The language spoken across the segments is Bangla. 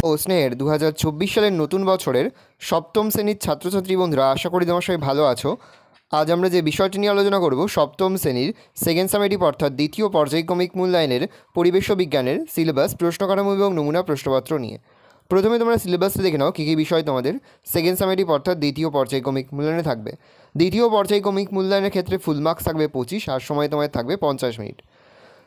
ও স্নেহের 2024 সালের নতুন বছরের সপ্তম শ্রেণীর ছাত্রছাত্রী বন্ধুরা, আশা করি তোমার সবাই ভালো আছো। আজ আমরা যে বিষয়টি নিয়ে আলোচনা করব, সপ্তম শ্রেণীর সেকেন্ড সামেটিভ অর্থাৎ দ্বিতীয় পর্যায়ক্রমিক মূল্যায়নের পরিবেশ ও বিজ্ঞানের সিলেবাস, প্রশ্নকাঠামো এবং নমুনা প্রশ্নপত্র নিয়ে। প্রথমে তোমরা সিলেবাসটা দেখে নাও কী কী বিষয় তোমাদের সেকেন্ড সামেটিভ অর্থাৎ দ্বিতীয় পর্যায়ক্রমিক মূল্যায়নে থাকবে। দ্বিতীয় পর্যায়ক্রমিক মূল্যায়নের ক্ষেত্রে ফুল মার্কস থাকবে 25 আর সময় তোমার থাকবে 50 মিনিট।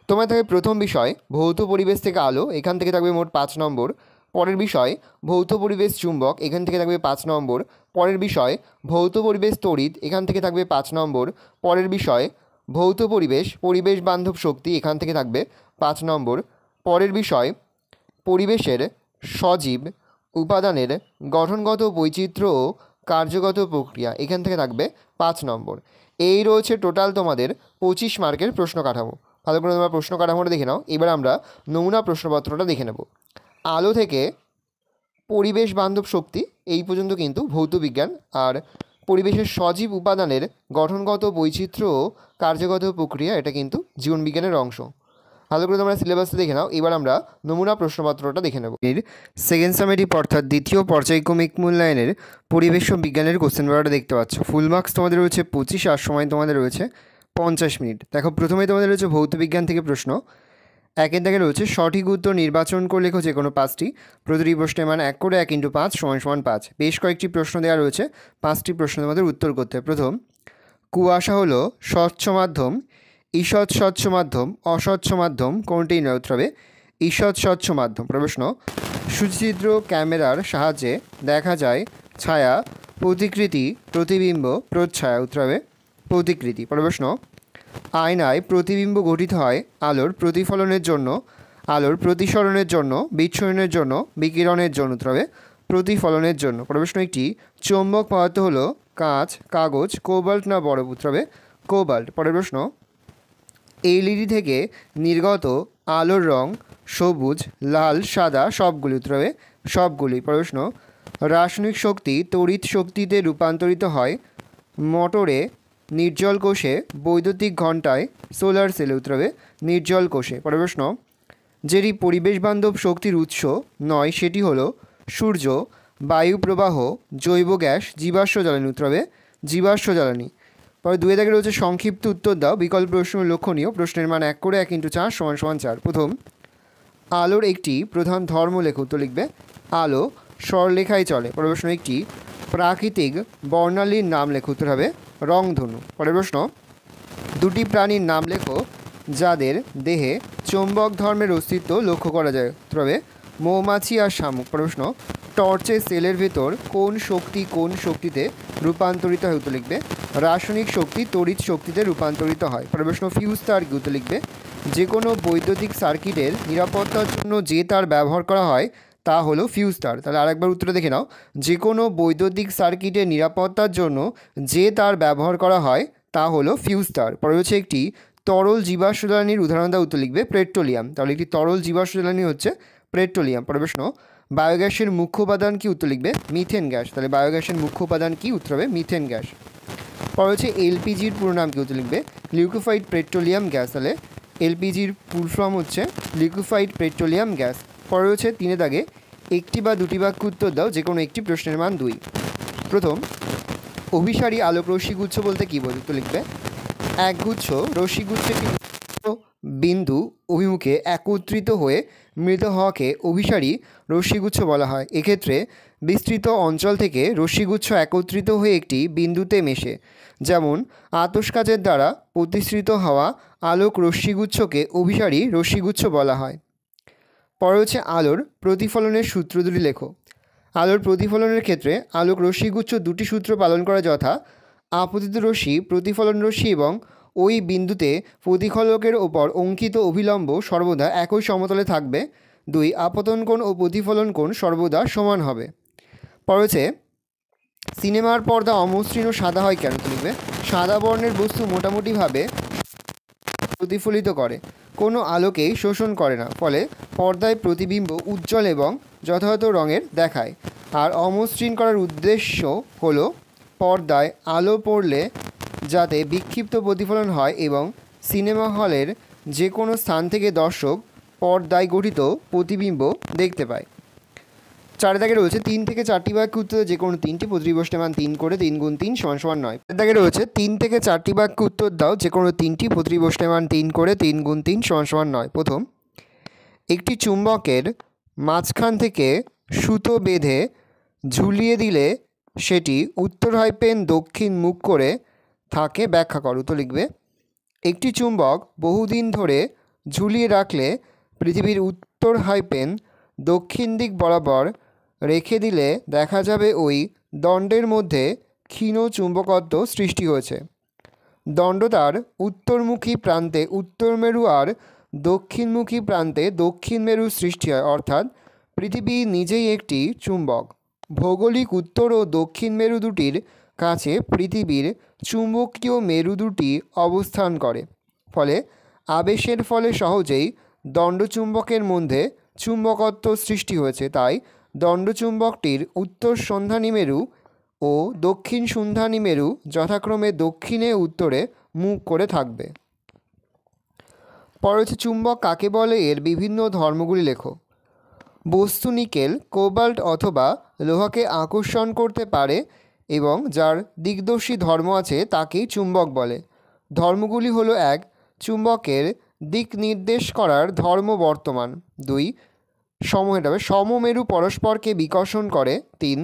তোমার থাকবে প্রথম বিষয় ভৌত পরিবেশ থেকে আলো, এখান থেকে থাকবে মোট 5 নম্বর। পরের বিষয় ভৌত পরিবেশ চুম্বক, এখান থেকে থাকবে 5 নম্বর। পরের বিষয় ভৌত পরিবেশ তড়িৎ, এখান থেকে থাকবে 5 নম্বর। পরের বিষয় ভৌত পরিবেশ পরিবেশ বান্ধব শক্তি, এখান থেকে থাকবে 5 নম্বর। পরের বিষয় পরিবেশের সজীব উপাদানের গঠনগত বৈচিত্র্য ও কার্যগত প্রক্রিয়া, এখান থেকে থাকবে 5 নম্বর। এই রয়েছে টোটাল তোমাদের 25 মার্কের প্রশ্ন কাঠামো। ভালো করে তোমরা প্রশ্ন কাঠামোটা দেখে নাও। এবার আমরা নমুনা প্রশ্নপত্রটা দেখে নেব। আলো থেকে পরিবেশ বান্ধব শক্তি এই পর্যন্ত কিন্তু ভৌত বিজ্ঞান, আর পরিবেশের সজীব উপাদানের গঠনগত বৈচিত্র্য ও কার্যগত প্রক্রিয়া এটা কিন্তু জীবনবিজ্ঞানের অংশ। ভালো করে তোমরা সিলেবাসটা দেখে নাও। এবার আমরা নমুনা প্রশ্নপত্রটা দেখে নেব। এর সেকেন্ড সামেটিভ অর্থাৎ দ্বিতীয় পর্যায়ক্রমিক মূল্যায়নের পরিবেশ ও বিজ্ঞানের কোশ্চেন পেপারটা দেখতে পাচ্ছ। ফুল মার্কস তোমাদের রয়েছে 25 আর সময় তোমাদের রয়েছে 50 মিনিট। দেখো, প্রথমেই তোমাদের রয়েছে ভৌত বিজ্ঞান থেকে প্রশ্ন। একের দাগে রয়েছে সঠিক উত্তর নির্বাচন করে লেখো যে কোনো 5টি। প্রতিটি প্রশ্নের মান 1 করে 1 × 5 = 5। বেশ কয়েকটি প্রশ্ন দেওয়া রয়েছে, 5টি প্রশ্নের মধ্যে উত্তর করতে হবে। প্রথম, কুয়াশা হলো স্বচ্ছ মাধ্যম, ঈষৎ স্বচ্ছ মাধ্যম, অস্বচ্ছ মাধ্যম, কোনটি নয়? উত্তর হবে ঈষৎ স্বচ্ছ মাধ্যম। প্রশ্ন, সুচিত্র ক্যামেরার সাহায্যে দেখা যায় ছায়া, প্রতিকৃতি, প্রতিবিম্ব, প্রচ্ছায়া। উত্তর হবে প্রতিকৃতি। প্রশ্ন, আয়নায় প্রতিবিম্ব গঠিত হয় আলোর প্রতিফলনের জন্য, আলোর প্রতিসরণের জন্য, বিচ্ছুরণের জন্য, বিকিরণের জন্য। উত্তর হবে প্রতিফলনের জন্য। প্রশ্ন, একটি চৌম্বক পদার্থ হলো কাঁচ, কাগজ, কোবাল্ট না বরফ? উত্তর হবে কোবাল্ট। পরের প্রশ্ন, এলইডি থেকে নির্গত আলোর রং সবুজ, লাল, সাদা, সবগুলি? উত্তর হবে সবগুলি। প্রশ্ন, রাসায়নিক শক্তি তড়িৎ শক্তিতে রূপান্তরিত হয় মোটরে, নির্জল কোষে, বৈদ্যুতিক ঘণ্টায়, সোলার সেলে? উত্তর হবে নির্জল কোষে। পরের প্রশ্ন, যেটি পরিবেশ বান্ধব শক্তির উৎস নয় সেটি হলো সূর্য, বায়ু প্রবাহ, জৈব গ্যাস, জীবাশ্ম জ্বালানি? উত্তর হবে জীবাশ্ম জ্বালানি। পরে 2 দাগে রয়েছে সংক্ষিপ্ত উত্তর দাও, বিকল্প প্রশ্ন লক্ষণীয়। প্রশ্নের মান 1 করে 1 × 4 = 4। প্রথম, আলোর একটি প্রধান ধর্ম লেখো। উত্তর লিখবে আলো সরলরেখায় চলে। পরের প্রশ্ন, একটি প্রাকৃতিক বর্ণালীর নাম লেখো। উত্তর হবে রংধনু। পরের প্রশ্ন, দুটি প্রাণীর নাম লেখো যাদের দেহে চৌম্বক ধর্মের অস্তিত্ব লক্ষ্য করা যায়। উত্তর হবে মৌমাছি আর শামুক। প্রশ্ন, টর্চের সেলের ভেতর কোন শক্তি কোন শক্তিতে রূপান্তরিত হয়? উত্তর লিখবে রাসায়নিক শক্তি তড়িৎ শক্তিতে রূপান্তরিত হয়। প্রশ্ন, ফিউজ তার কি? উত্তর লিখবে যে কোনো বৈদ্যুতিক সার্কিটের নিরাপত্তার জন্য যে তার ব্যবহার করা হয় তা হলো ফিউজ তার। তাহলে আরেকবার উত্তরটা দেখে নাও। যে কোনো বৈদ্যুতিক সার্কিটের নিরাপত্তার জন্য যে তার ব্যবহার করা হয় তা হলো ফিউজ তার। পরে হচ্ছে একটি তরল জীবাশ্ম জ্বালানির উদাহরণ দাও। উত্তর লিখবে পেট্রোলিয়াম। তাহলে একটি তরল জীবাশ্ম জ্বালানি হচ্ছে পেট্রোলিয়াম। পরের প্রশ্ন, বায়োগ্যাসের মুখ্য উপাদান কি? উত্তর লিখবে মিথেন গ্যাস। তাহলে বায়োগ্যাসের মুখ্য উপাদান কি? উত্তর হবে মিথেন গ্যাস। পরে হচ্ছে এলপিজির পুরো নাম কি? উত্তর লিখবে লিকুইফাইড পেট্রোলিয়াম গ্যাস। তাহলে এলপিজির ফুল ফর্ম হচ্ছে লিকুইফাইড পেট্রোলিয়াম গ্যাস। পরে হচ্ছে 3 দাগে একটি বা দুটি বাক্য উত্তর দাও, যে কোনো একটি প্রশ্নের মান 2। প্রথম, অভিসারী আলোক রশ্মিগুচ্ছ বলতে কী বোঝায়? উত্তর লিখবে একগুচ্ছ রশ্মিগুচ্ছের বিন্দু অভিমুখে একত্রিত হয়ে মিলিত হওয়াকে অভিসারী রশ্মিগুচ্ছ বলা হয়। এক্ষেত্রে বিস্তৃত অঞ্চল থেকে রশ্মিগুচ্ছ একত্রিত হয়ে একটি বিন্দুতে মেশে, যেমন আতশ কাচের দ্বারা প্রতিসৃত হওয়া আলোক রশ্মিগুচ্ছকে অভিসারী রশ্মিগুচ্ছ বলা হয়। পরে হচ্ছে আলোর প্রতিফলনের সূত্র দুটি লেখো। আলোর প্রতিফলনের ক্ষেত্রে আলোক রশ্মিগুচ্ছ দুটি সূত্র পালন করা, যথা আপতিত রশ্মি, প্রতিফলন রশ্মি এবং ওই বিন্দুতে প্রতিফলকের ওপর অঙ্কিত অভিলম্ব সর্বদা একই সমতলে থাকবে। 2, আপতন কোণ ও প্রতিফলন কোণ সর্বদা সমান হবে। পরে হচ্ছে সিনেমার পর্দা অমসৃণ ও সাদা হয় কেন? লিখবে সাদা বর্ণের বস্তু মোটামুটিভাবে প্রতিফলিত করে, কোনো আলোকেই শোষণ করে না, ফলে পর্দায় প্রতিবিম্ব উজ্জ্বল এবং যথাযথ রঙের দেখায়। আর অমসৃণ করার উদ্দেশ্য হলো পর্দায় আলো পড়লে যাতে বিক্ষিপ্ত প্রতিফলন হয় এবং সিনেমা হলের যে কোনো স্থান থেকে দর্শক পর্দায় গঠিত প্রতিবিম্ব দেখতে পায়। চার দাগে রয়েছে 3 থেকে 4টি বাক্য উত্তর যে কোনো 3টি প্রতিটি প্রশ্নের মান 3 করে 3 গুণ 3 সমান সমান 9। দাগে রয়েছে 3 থেকে 4টি বাক্য উত্তর দাও যে কোনো 3টি প্রতিটি প্রশ্নের মান 3 করে 3 গুণ 3 সমান সমান 9। প্রথম, একটি চুম্বকের মাঝখান থেকে সুতো বেঁধে ঝুলিয়ে দিলে সেটি উত্তর হাইপেন দক্ষিণ মুখ করে থাকে, ব্যাখ্যা করো। তো লিখবে একটি চুম্বক বহুদিন ধরে ঝুলিয়ে রাখলে পৃথিবীর উত্তর হাইপেন দক্ষিণ দিক বরাবর রেখে দিলে দেখা যাবে ওই দণ্ডের মধ্যে ক্ষীণ চুম্বকত্ব সৃষ্টি হয়েছে। দণ্ডটার উত্তরমুখী প্রান্তে উত্তর মেরু আর দক্ষিণমুখী প্রান্তে দক্ষিণ মেরু সৃষ্টি হয়, অর্থাৎ পৃথিবী নিজেই একটি চুম্বক। ভৌগোলিক উত্তর ও দক্ষিণ মেরু দুটির কাছে পৃথিবীর চুম্বকীয় মেরু দুটি অবস্থান করে, ফলে আবেশের ফলে সহজেই দণ্ডচুম্বকের মধ্যে চুম্বকত্ব সৃষ্টি হয়েছে। তাই দণ্ডচুম্বকটির উত্তর সন্ধানী মেরু ও দক্ষিণ সন্ধানী মেরু যথাক্রমে দক্ষিণে উত্তরে মুখ করে থাকবে। পরে হচ্ছে চুম্বক কাকে বলে, এর বিভিন্ন ধর্মগুলি লেখো। বস্তু নিকেল, কোবাল্ট অথবা লোহাকে আকর্ষণ করতে পারে এবং যার দিকদর্শী ধর্ম আছে তাকেই চুম্বক বলে। ধর্মগুলি হলো: 1. চুম্বকের দিক নির্দেশ করার ধর্ম বর্তমান। 2. সমমেরু পরস্পরকে বিকর্ষণ করে। 3.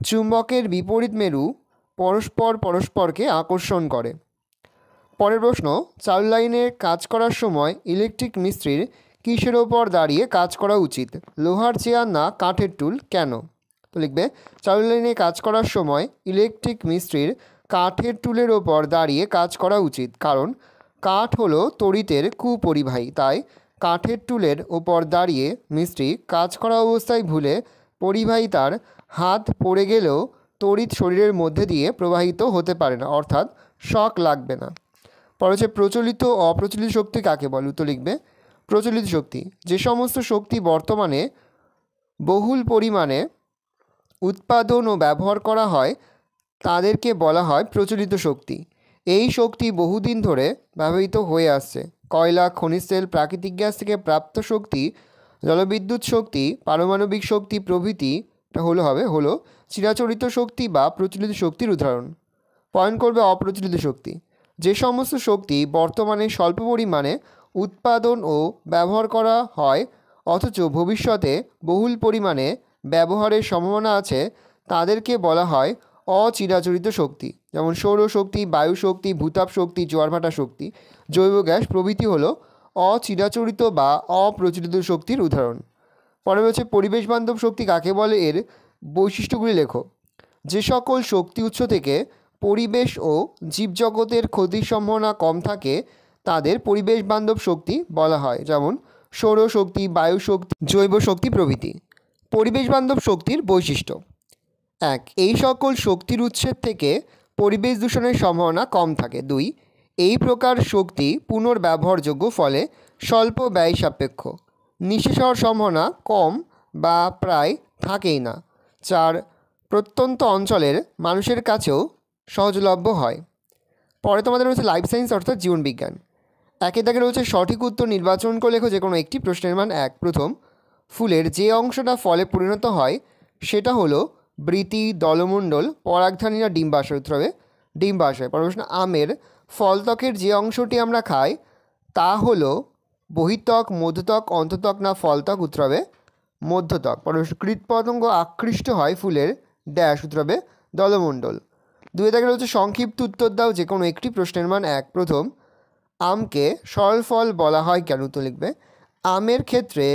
চুম্বকের বিপরীত মেরু পরস্পরকে আকর্ষণ করে। পরের প্রশ্ন, চালু লাইনে কাজ করার সময় ইলেকট্রিক মিস্ত্রির কিসের ওপর দাঁড়িয়ে কাজ করা উচিত? লোহার চেয়ার না কাঠের টুল, কেন? তো লিখবে চালু লাইনে কাজ করার সময় ইলেকট্রিক মিস্ত্রির কাঠের টুলের ওপর দাঁড়িয়ে কাজ করা উচিত, কারণ কাঠ হলো তড়িতের কুপরিবাহী। তাই কাঠের টুলের ওপর দাঁড়িয়ে মিস্ত্রি কাজ করা অবস্থায় ভুলে পরিবাহী তার হাত পড়ে গেলেও তড়িৎ শরীরের মধ্যে দিয়ে প্রবাহিত হতে পারে না, অর্থাৎ শক লাগবে না। পরে হচ্ছে প্রচলিত ও অপ্রচলিত শক্তি কাকে বলে? তো লিখবে প্রচলিত শক্তি যে সমস্ত শক্তি বর্তমানে বহুল পরিমাণে উৎপাদন ও ব্যবহার করা হয় তাদেরকে বলা হয় প্রচলিত শক্তি। এই শক্তি বহুদিন ধরে ব্যবহৃত হয়ে আসছে। কয়লা, খনিজ তেল, প্রাকৃতিক গ্যাস থেকে প্রাপ্ত শক্তি, জলবিদ্যুৎ শক্তি, পারমাণবিক শক্তি প্রভৃতিটা হলো চিরাচরিত শক্তি বা প্রচলিত শক্তির উদাহরণ। পয়েন্ট করবে অপ্রচলিত শক্তি যে সমস্ত শক্তি বর্তমানে স্বল্প পরিমাণে উৎপাদন ও ব্যবহার করা হয় অথচ ভবিষ্যতে বহুল পরিমাণে ব্যবহারের সম্ভাবনা আছে তাদেরকে বলা হয় অচিরাচরিত শক্তি। যেমন সৌরশক্তি, বায়ু শক্তি, ভূতাপ শক্তি, জোয়ারভাটা শক্তি, জৈব গ্যাস প্রভৃতি হলো অচিরাচরিত বা অপ্রচলিত শক্তির উদাহরণ। পরে হচ্ছে পরিবেশ বান্ধব শক্তি কাকে বলে, এর বৈশিষ্ট্যগুলি লেখো। যে সকল শক্তি উৎস থেকে পরিবেশ ও জীবজগতের ক্ষতির সম্ভাবনা কম থাকে তাদের পরিবেশ বান্ধব শক্তি বলা হয়, যেমন সৌরশক্তি, বায়ু শক্তি, জৈব শক্তি প্রভৃতি। পরিবেশ বান্ধব শক্তির বৈশিষ্ট্য: 1. এই সকল শক্তির উৎসের থেকে পরিবেশ দূষণের সম্ভাবনা কম থাকে। 2. এই প্রকার শক্তি পুনর্ব্যবহারযোগ্য, ফলে স্বল্প ব্যয় সাপেক্ষ, নিঃশেষ হওয়ার সম্ভাবনা কম বা প্রায় থাকেই না। 4. প্রত্যন্ত অঞ্চলের মানুষের কাছেও সহজলভ্য হয়। পরে তোমাদের রয়েছে লাইফ সায়েন্স অর্থাৎ জীবনবিজ্ঞান। একে দাগে রয়েছে সঠিক উত্তর নির্বাচন করে লেখো যে কোনো একটি প্রশ্নের মান 1। প্রথম, ফুলের যে অংশটা ফলে পরিণত হয় সেটা হলো বৃতি, দলমণ্ডল, পরাগধানী না ডিম্বাশয়? উত্তর হবে ডিম্বাশয়। পরের প্রশ্ন, আমের ফলত্বকের যে অংশটি আমরা খাই তা হলো বহিত্বক, মধ্যত্বক, অন্তত্বক না ফলত্বক? উত্তর হবে মধ্যত্বক। পরের প্রশ্ন, কীটপতঙ্গ আকৃষ্ট হয় ফুলের ড্যাশ? উত্তর হবে দলমণ্ডল। 2 দাগে রয়েছে সংক্ষিপ্ত উত্তর দাও যে কোনো একটি প্রশ্নের মান 1। প্রথম, আমকে সরল ফল বলা হয় কেন? তো লিখবে আমের ক্ষেত্রে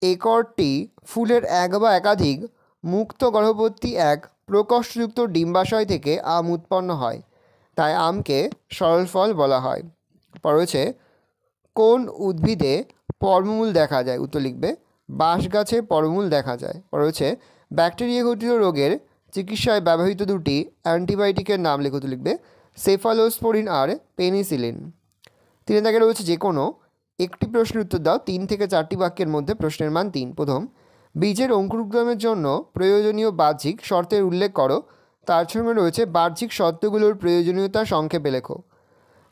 একটি ফুলের এক বা একাধিক মুক্ত গর্ভবর্তী এক প্রকোষ্ঠযুক্ত ডিম্বাশয় থেকে আম উৎপন্ন হয়, তাই আমকে সরল ফল বলা হয়। পর রয়েছে কোন উদ্ভিদে পর্বমূল দেখা যায়? উত্তর লিখবে বাঁশ গাছে পর্বমূল দেখা যায়। পর রয়েছে ব্যাকটেরিয়া ঘটিত রোগের চিকিৎসায় ব্যবহৃত দুটি অ্যান্টিবায়োটিকের নাম লেখো। তো লিখবে সেফালোস্পোরিন আর পেনিসিলিন। 3 দাগে রয়েছে যে কোনো একটি প্রশ্নের উত্তর দাও 3 থেকে 4টি বাক্যের মধ্যে প্রশ্নের মান 3। প্রথম, বীজের অঙ্কুরোদ্গমের জন্য প্রয়োজনীয় বাহ্যিক শর্তের উল্লেখ করো, তার সঙ্গে রয়েছে বাহ্যিক শর্তগুলোর প্রয়োজনীয়তা সংক্ষেপে লেখো।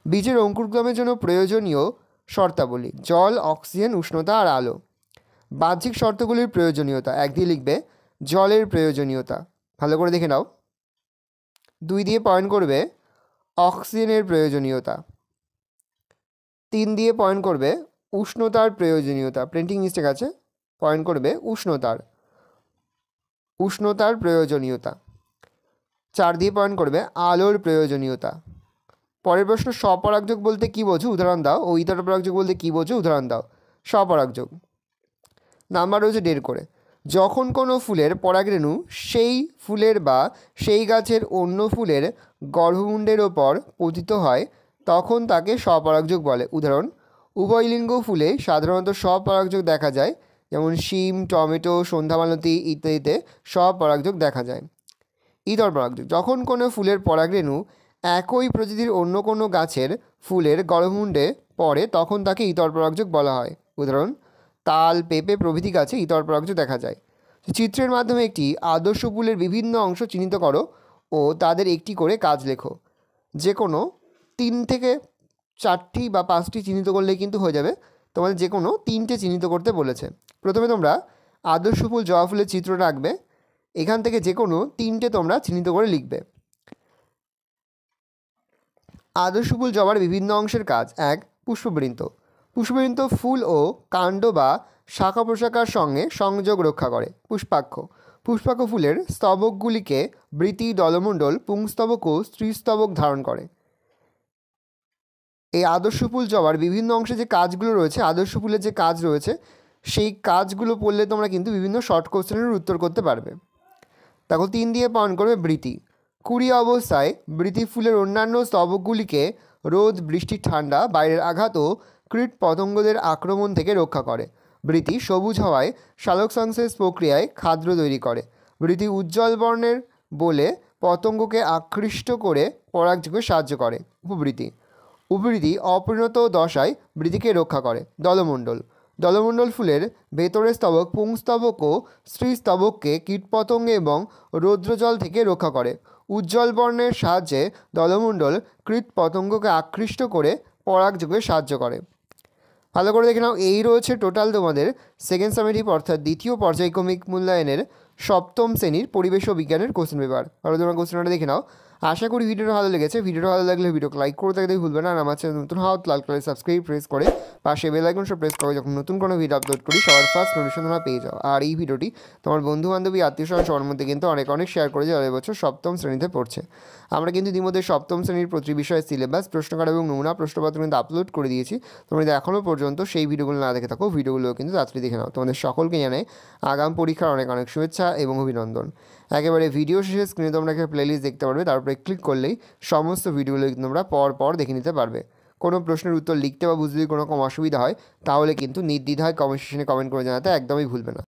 বীজের অঙ্কুরোদ্গমের জন্য প্রয়োজনীয় শর্তাবলী: জল, অক্সিজেন, উষ্ণতা আর আলো। বাহ্যিক শর্তগুলির প্রয়োজনীয়তা: 1 দিয়ে লিখবে জলের প্রয়োজনীয়তা, ভালো করে দেখে নাও। 2 দিয়ে পয়েন্ট করবে অক্সিজেনের প্রয়োজনীয়তা। 3 দিয়ে পয়েন্ট করবে উষ্ণতার প্রয়োজনীয়তা, প্রিন্টিং মিস্টেক আছে, পয়েন্ট করবে উষ্ণতার প্রয়োজনীয়তা। 4 দিয়ে পয়েন্ট করবে আলোর প্রয়োজনীয়তা। পরের প্রশ্ন, স্বপরাগযোগ বলতে কী বোঝো, উদাহরণ দাও। ও ইতর পরাগযোগ বলতে কী বোঝো, উদাহরণ দাও। স্বপরাগযোগ নাম্বার রয়েছে 1.5 করে। যখন কোনো ফুলের পরাগরেণু সেই ফুলের বা সেই গাছের অন্য ফুলের গর্ভমুণ্ডের ওপর পতিত হয় তখন তাকে স্বপরাগযোগ বলে। উদাহরণ, উভয়লিঙ্গ ফুলে সাধারণত স্বপরাগযোগ দেখা যায়, যেমন শিম, টমেটো, সন্ধ্যামালতী ইত্যাদিতে স্বপরাগযোগ দেখা যায়। ইতর পরাগযোগ, যখন কোনো ফুলের পরাগরেণু একই প্রজাতির অন্য কোনো গাছের ফুলের গর্ভমুণ্ডে পড়ে তখন তাকে ইতর পরাগযোগ বলা হয়। উদাহরণ, তাল, পেঁপে প্রভৃতি গাছে ইতর পরাগযোগ দেখা যায়। চিত্রের মাধ্যমে একটি আদর্শ ফুলের বিভিন্ন অংশ চিহ্নিত করো ও তাদের একটি করে কাজ লেখো। যে কোনো 3 থেকে 4টি বা 5টি চিহ্নিত করলেই কিন্তু হয়ে যাবে। তোমাদের যে কোনো 3টে চিহ্নিত করতে বলেছে। প্রথমে তোমরা আদর্শ ফুল, জবা ফুলের চিত্রটা আঁকবে। এখান থেকে যে কোনো 3টে তোমরা চিহ্নিত করে লিখবে। আদর্শ ফুল জবার বিভিন্ন অংশের কাজ। 1. পুষ্পবৃন্ত। পুষ্পবৃন্ত ফুল ও কাণ্ড বা শাখা প্রশাখার সঙ্গে সংযোগ রক্ষা করে। পুষ্পাক্ষ। পুষ্পাক্ষ ফুলের স্তবকগুলিকে বৃতি, দলমণ্ডল, পুংস্তবক ও স্ত্রীস্তবক ধারণ করে। এই আদর্শ ফুল জবার বিভিন্ন অংশে যে কাজগুলো রয়েছে, আদর্শ ফুলের যে কাজ রয়েছে সেই কাজগুলো পড়লে তোমরা কিন্তু বিভিন্ন শর্ট কোশ্চেনের উত্তর করতে পারবে। দেখো 3 দিয়ে পয়েন্ট করবে বৃতি। কুড়ি অবস্থায় বৃতি ফুলের অন্যান্য স্তবকগুলিকে রোদ, বৃষ্টি, ঠান্ডা, বাইরের আঘাত ও কীট পতঙ্গদের আক্রমণ থেকে রক্ষা করে। বৃতি সবুজ হওয়ায় সালোকসংশ্লেষ প্রক্রিয়ায় খাদ্য তৈরি করে। বৃতি উজ্জ্বল বর্ণের বলে পতঙ্গকে আকৃষ্ট করে পরাগযোগে সাহায্য করে। উপবৃতি। উপবৃতি অপরিণত দশায় বৃতিকে রক্ষা করে। দলমণ্ডল। দলমণ্ডল ফুলের ভেতরের স্তবক, পুংস্তবক ও স্ত্রীস্তবককে কীটপতঙ্গ এবং রৌদ্রজল থেকে রক্ষা করে। উজ্জ্বল বর্ণের সাহায্যে দলমণ্ডল কীটপতঙ্গকে আকৃষ্ট করে পরাগযোগে সাহায্য করে। ভালো করে দেখে নাও, এই রয়েছে টোটাল তোমাদের সেকেন্ড সামেটিভ অর্থাৎ দ্বিতীয় পর্যায়ক্রমিক মূল্যায়নের সপ্তম শ্রেণীর পরিবেশ ও বিজ্ঞানের কোশ্চেন পেপার। ভালো তোমরা কোশ্চেনটা দেখে নাও। আশা করি ভিডিওটা ভালো লেগেছে। ভিডিওটা ভালো লাগলে ভিডিওকে লাইক করে থাকতে ভুলবে না। আর আমার চ্যানেল নতুন হওয়া লাল কালার সাবস্ক্রাইব প্রেস করে পাশে বেল আইকন সব প্রেস করে যখন নতুন কোনো ভিডিও আপলোড করি সবার ফার্স্ট নোটিফিকেশন তোমরা পেয়ে যাও। আর এই ভিডিওটি তোমার বন্ধু বান্ধবী, আত্মীয় স্বজন সবার মধ্যে কিন্তু অনেক শেয়ার করে যারা এবছর সপ্তম শ্রেণীতে পড়ছে। আমরা কিন্তু ইতিমধ্যে সপ্তম শ্রেণীর প্রতি বিষয়ের সিলেবাস, প্রশ্নকার এবং নমুনা প্রশ্নপত্র কিন্তু আপলোড করে দিয়েছি। তোমরা যদি এখনও পর্যন্ত সেই ভিডিওগুলো না দেখে থাকো, ভিডিওগুলো কিন্তু তাড়াতাড়ি দেখে নাও। তোমাদের সকলকে জানাই আগাম পরীক্ষার অনেক শুভেচ্ছা এবং অভিনন্দন। একেবারে ভিডিও শেষে স্ক্রিনে তোমরা একটা প্লেলিস্ট দেখতে পারবে, তারপরে ক্লিক করলেই সমস্ত ভিডিওগুলো তোমরা পর দেখে নিতে পারবে। কোনো প্রশ্নের উত্তর লিখতে বা বুঝতে যদি কোনো রকম অসুবিধা হয় তাহলে কিন্তু নির্দ্বিধায় কমেন্ট সেকশনে কমেন্ট করে জানাতে একদমই ভুলবে না।